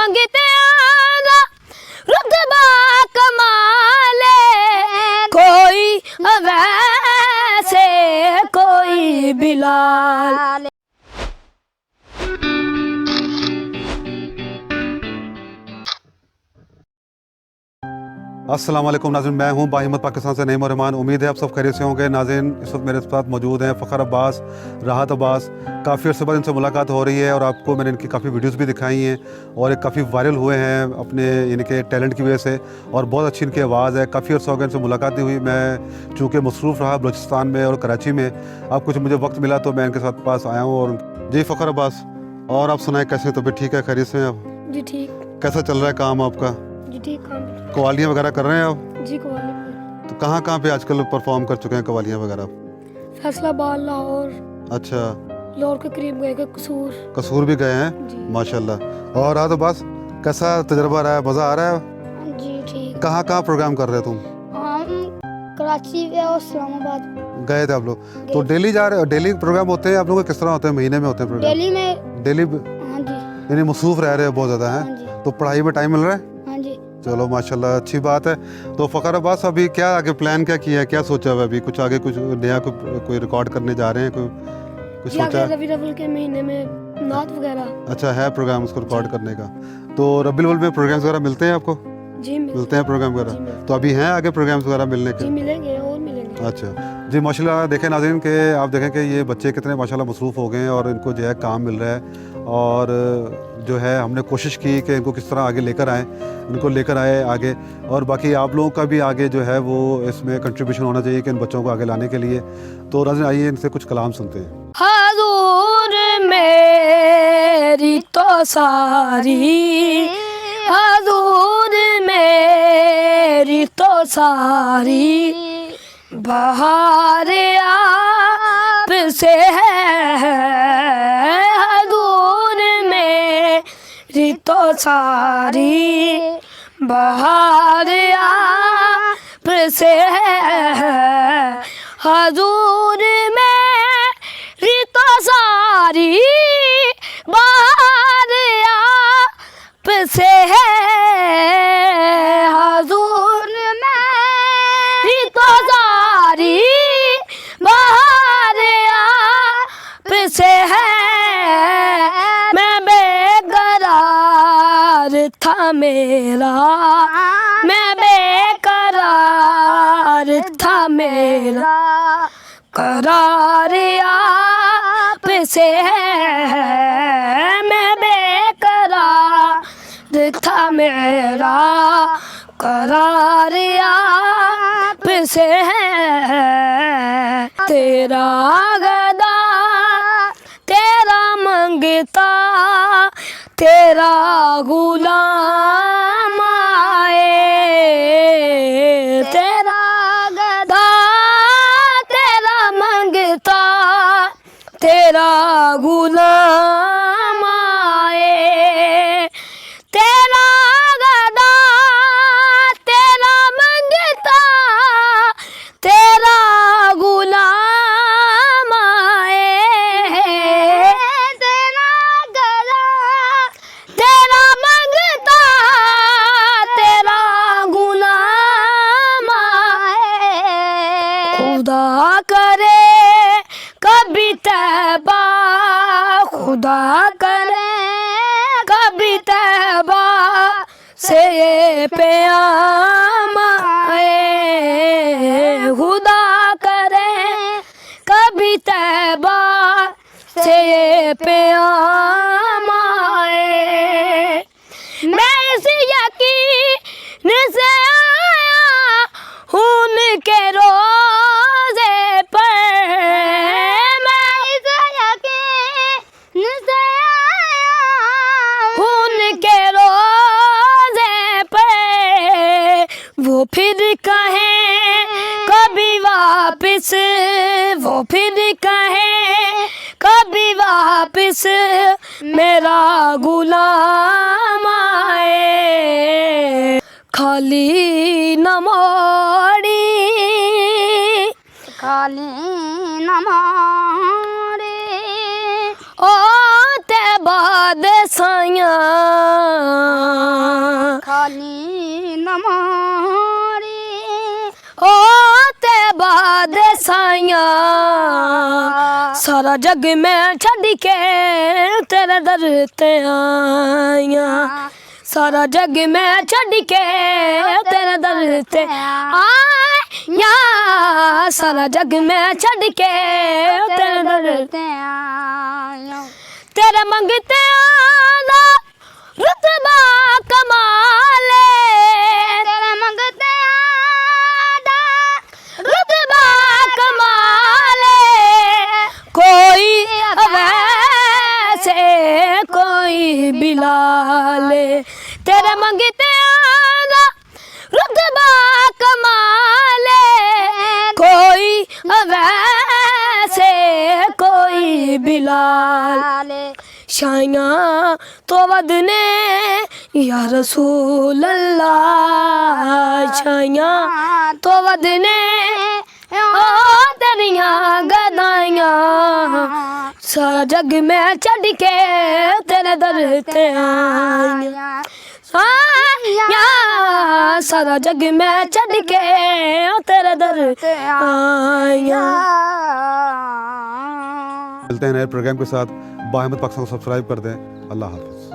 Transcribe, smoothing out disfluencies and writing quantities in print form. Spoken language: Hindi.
मांगते आला रुतबा कमाले कोई वैसे कोई बिलाल। अस्सलाम वालेकुम नाज़रीन, मैं हूं बाहिम्मत पाकिस्तान से नईम रहमान। उम्मीद है आप सब खैरियत से होंगे। नाज़रीन, इस वक्त मेरे साथ मौजूद हैं फ़खर अब्बास, राहत अब्बास। काफ़ी अर्से बाद इनसे मुलाकात हो रही है और आपको मैंने इनकी काफ़ी वीडियोस भी दिखाई हैं और एक काफ़ी वायरल हुए हैं अपने इनके टैलेंट की वजह से और बहुत अच्छी इनकी आवाज़ है। काफ़ी अर्सा हो गया इनसे मुलाकात नहीं हुई। मैं चूँकि मसरूफ़ रहा बलूचिस्तान में और कराची में, अब कुछ मुझे वक्त मिला तो मैं इनके साथ पास आया हूँ। और जी फ़खर अब्बास, और आप सुनाएं कैसे तबीयत ठीक है, खैरियत से हैं आप? जी ठीक। कैसा चल रहा है काम आपका? जी ठीक। कवालियाँ वगैरह कर रहे हैं आप? जी कवाली। तो कहाँ पे आजकल परफॉर्म कर चुके हैं कवालियाँ वगैरह? फैसलाबाद, लाहौर। अच्छा, लाहौर के करीब गए, कसूर भी गए हैं, माशाल्लाह। और तो बस कैसा तजर्बा रहा है, मज़ा आ रहा है? जी ठीक। कहाँ प्रोग्राम कर रहे हो तुम? हम कराची और इस्लामाबाद गए थे आप लोग? तो डेली जा रहे हो? डेली प्रोग्राम होते हैं आप लोगों के? किस तरह होते हैं, महीने में होते हैं प्रोग्राम? डेली हाँ जी। यानी मसरूफ रह रहे हो बहुत ज़्यादा हैं? तो पढ़ाई में टाइम मिल रहा है? हाँ जी। चलो माशाल्लाह, अच्छी बात है। तो फ़खर अब्बास, अभी क्या आगे प्लान क्या किया है, क्या सोचा है अभी? कुछ आगे कुछ नया कोई रिकॉर्ड करने जा रहे हैं? कुछ सोचा? रबी अव्वल के महीने में नात वगैरह। अच्छा, है प्रोग्राम उसको रिकॉर्ड करने का? तो रबी अव्वल में प्रोग्राम्स वगैरह मिलते हैं आपको? जी मिलते हैं प्रोग्राम वगैरह? तो अभी हैं आगे प्रोग्राम्स वगैरह मिलने के? जी मिलेंगे और मिलेंगे। अच्छा जी, माशाल्लाह। देखें नाज़रीन के आप देखें कि ये बच्चे कितने माशाल्लाह मसरूफ़ हो गए हैं और इनको जो है काम मिल रहा है। और जो है हमने कोशिश की कि इनको किस तरह आगे लेकर आएँ, इनको लेकर आए आगे। और बाकी आप लोगों का भी आगे जो है वो इसमें कंट्रीब्यूशन होना चाहिए कि इन बच्चों को आगे लाने के लिए। तो नाज़रीन आइए इनसे कुछ कलाम सुनते हैं। हज़ूर मेरी तो सारी, हज़ूर मेरी तो सारी बहार आप से है, हज़ूर मेरी तो सारी बहार आप से है, हज़ूर मेरी तो सारी बहार आप से है, हज़ूर मेरी तो सारी बहार आप से है। मैं बेकरार था मेरा, मैं बेकरार था मेरा, करार आप से है। मैं बेकरार था मेरा, करार आप से है। तेरा गदा तेरा मंगता तेरा गुलाम आए, तेरा गदा तेरा मंगता तेरा गुलाम आए, तेरा गदा तेरा मंगता तेरा गुलाम आए, तेरा गदा तेरा मंगता तेरा गुलाम आए। खुदा करे कभी तैबा, खुदा करे कभी तैबा से ये प्याम आए, खुदा करे कभी तैबा से ये प्याम आए। मैं इस यकीन से आया हूँ उनके रोज़े पर, मैं इस यकीन से आया हूँ उनके रोज़े पर। वो फिर कहें कभी वापस, वो फिर कहें कभी वापस मेरा गुलाम आए। खाली न मोड़ी, खाली न मोड़ी ओ ते बाद साइयां मोरी ओ ते बाद साइया सारा जग में छड़ के तेरे दर ते आइया सारा जग में छड़ के तेरे दर ते आइया सारा जग में छड़ के तेरे दर ते आइया तेरे मंगते आला रुतबा कमाले तेरे मंगते आला रुतबा कमाले कोई वैसे कोई बिलाले तेरे मंगते आला रुतबा कमाले कोई वैसे कोई बिलाले शाइया तो वदने या रसूल अल्लाह शाइया तो वदने ओ तेरिया गदाइया सारा जग में चढ़ के तेरे दर ते आइया सारा जग में चढ़ के तेरे दर ते आइया। मिलते हैं नए प्रोग्राम के साथ। बाहिम्मत पाकिस्तान को सब्सक्राइब कर दें। अल्लाह हाफ़िज़।